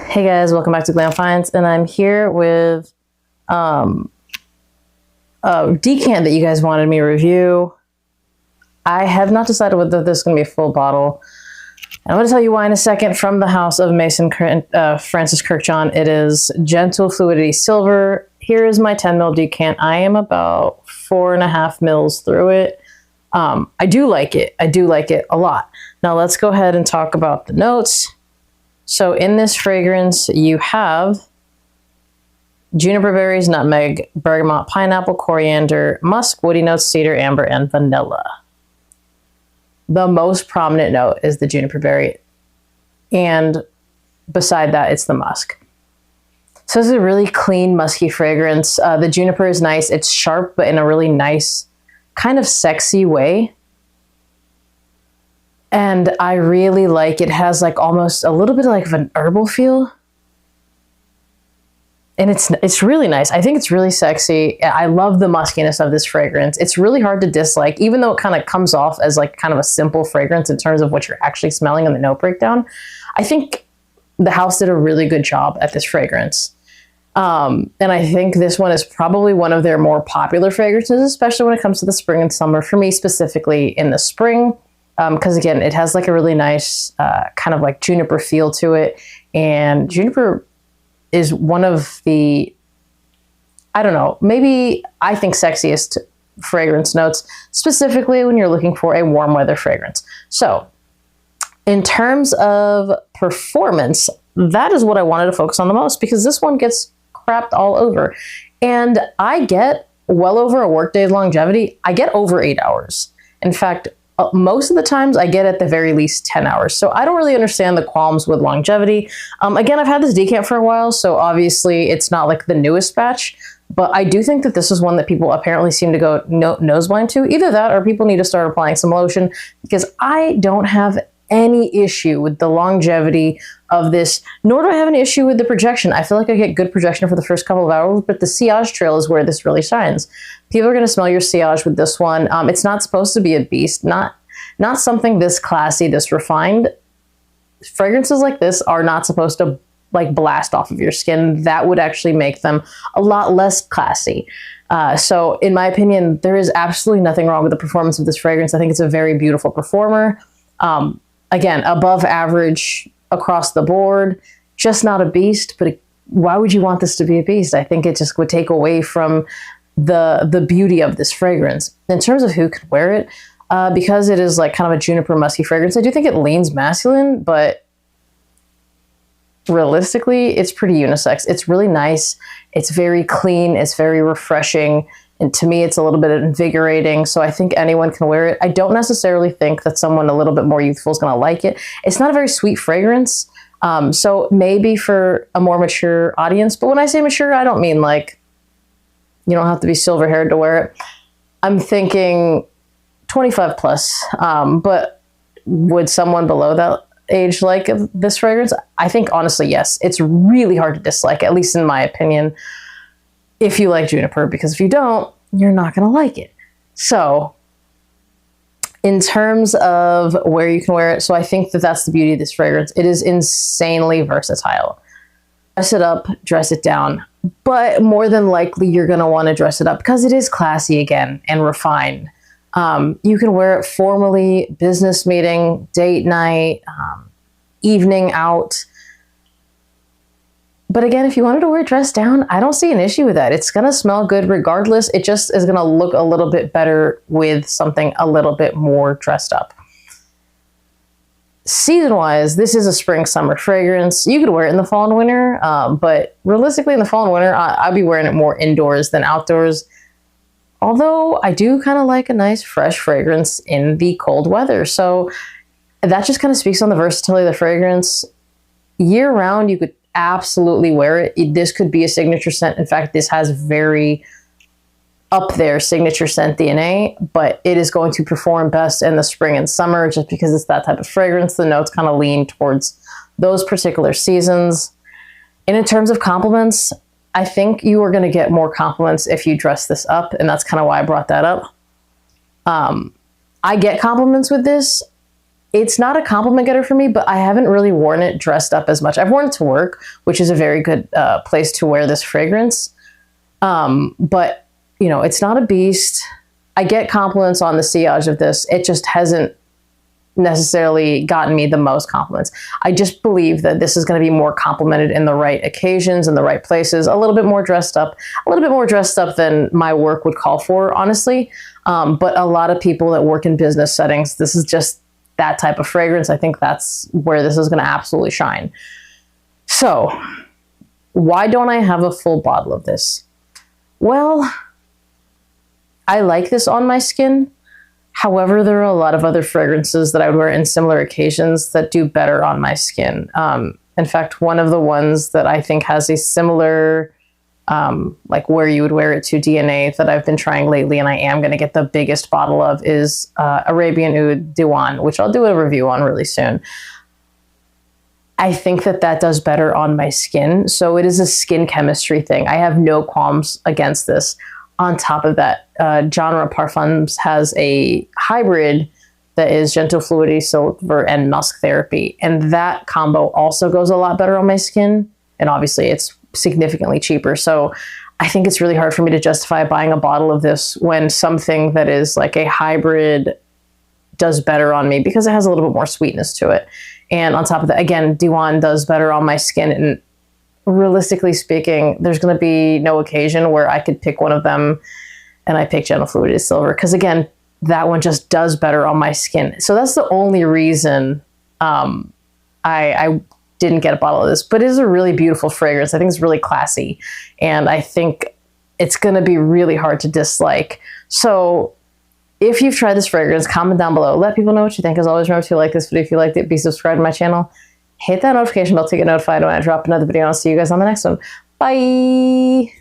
Hey guys, welcome back to Glam Finds, and I'm here with a decant that you guys wanted me to review. I have not decided whether this is going to be a full bottle. I'm going to tell you why in a second. From the house of Mason Francis Kirkjohn, it is Gentle Fluidity Silver. Here is my 10 ml decant. I am about 4.5 mils through it. I do like it. I do like it a lot. Now let's go ahead and talk about the notes. So in this fragrance, you have juniper berries, nutmeg, bergamot, pineapple, coriander, musk, woody notes, cedar, amber, and vanilla. The most prominent note is the juniper berry, and beside that, it's the musk. So this is a really clean, musky fragrance. The juniper is nice. It's sharp, but in a really nice, kind of sexy way. And I really like it. It has like almost a little bit like of an herbal feel. And it's really nice. I think it's really sexy. I love the muskiness of this fragrance. It's really hard to dislike, even though it kind of comes off as like kind of a simple fragrance in terms of what you're actually smelling in the note breakdown. I think the house did a really good job at this fragrance. And I think this one is probably one of their more popular fragrances, especially when it comes to the spring and summer. For me, specifically in the spring. Because again, it has like a really nice kind of like juniper feel to it. And juniper is one of the, I don't know, maybe I think sexiest fragrance notes, specifically when you're looking for a warm weather fragrance. So in terms of performance, that is what I wanted to focus on the most, because this one gets crapped all over. And I get well over a workday's longevity. I get over 8 hours. In fact, most of the times I get at the very least 10 hours. So I don't really understand the qualms with longevity. Again, I've had this decant for a while, so obviously it's not like the newest batch, but I do think that this is one that people apparently seem to go nose blind to. Either that or people need to start applying some lotion, because I don't have any issue with the longevity of this, nor do I have an issue with the projection. I feel like I get good projection for the first couple of hours, but the sillage trail is where this really shines. People are going to smell your sillage with this one. It's not supposed to be a beast, not something this classy, this refined. Fragrances like this are not supposed to like blast off of your skin. That would actually make them a lot less classy. So in my opinion, there is absolutely nothing wrong with the performance of this fragrance. I think it's a very beautiful performer. Again, above average across the board, just not a beast, but why would you want this to be a beast? I think it just would take away from the beauty of this fragrance. In terms of who could wear it, because it is like kind of a juniper musky fragrance, I do think it leans masculine, but realistically, it's pretty unisex. It's really nice. It's very clean. It's very refreshing. And to me, it's a little bit invigorating. So I think anyone can wear it. I don't necessarily think that someone a little bit more youthful is going to like it. It's not a very sweet fragrance. So maybe for a more mature audience. But when I say mature, I don't mean like you don't have to be silver haired to wear it. I'm thinking 25 plus. But would someone below that age like this fragrance? I think honestly, yes. It's really hard to dislike, at least in my opinion, if you like juniper, because if you don't, you're not going to like it. So in terms of where you can wear it, so I think that that's the beauty of this fragrance. It is insanely versatile. Dress it up, dress it down, but more than likely you're going to want to dress it up because it is classy again and refined. You can wear it formally, business meeting, date night, evening out. But again, if you wanted to wear it dressed down, I don't see an issue with that. It's going to smell good regardless. It just is going to look a little bit better with something a little bit more dressed up. Season-wise, this is a spring-summer fragrance. You could wear it in the fall and winter, but realistically in the fall and winter, I'd be wearing it more indoors than outdoors. Although I do kind of like a nice fresh fragrance in the cold weather. So that just kind of speaks on the versatility of the fragrance. Year-round, you could absolutely wear it. This could be a signature scent. In fact, this has very up there signature scent DNA, but it is going to perform best in the spring and summer just because it's that type of fragrance. The notes kind of lean towards those particular seasons. And in terms of compliments, I think you are going to get more compliments if you dress this up, and that's kind of why I brought that up. I get compliments with this. it's not a compliment getter for me, but I haven't really worn it dressed up as much. I've worn it to work, which is a very good place to wear this fragrance. But, you know, it's not a beast. I get compliments on the sillage of this. It just hasn't necessarily gotten me the most compliments. I just believe that this is going to be more complimented in the right occasions, in the right places, a little bit more dressed up than my work would call for, honestly. But a lot of people that work in business settings, this is just that type of fragrance. I think that's where this is going to absolutely shine. So why don't I have a full bottle of this? Well, I like this on my skin. However, there are a lot of other fragrances that I would wear in similar occasions that do better on my skin. In fact, one of the ones that I think has a similar, like where you would wear it to DNA that I've been trying lately, and I am going to get the biggest bottle of, is Arabian Oud Diwan, which I'll do a review on really soon. I think that that does better on my skin. So it is a skin chemistry thing. I have no qualms against this. On top of that, Genre Parfums has a hybrid that is Gentle Fluidity, Silver, and Musk Therapy. And that combo also goes a lot better on my skin. And obviously it's significantly cheaper. So I think it's really hard for me to justify buying a bottle of this when something that is like a hybrid does better on me because it has a little bit more sweetness to it. And on top of that, again, Diwan does better on my skin. And realistically speaking, there's going to be no occasion where I could pick one of them and I pick Gentle Fluidity Silver. Because again, that one just does better on my skin. So that's the only reason I didn't get a bottle of this. But it is a really beautiful fragrance. I think it's really classy. And I think it's going to be really hard to dislike. So if you've tried this fragrance, comment down below. Let people know what you think. As always, remember, if you like this video, if you liked it, be subscribed to my channel. Hit that notification bell to get notified when I drop another video, and I'll see you guys on the next one. Bye!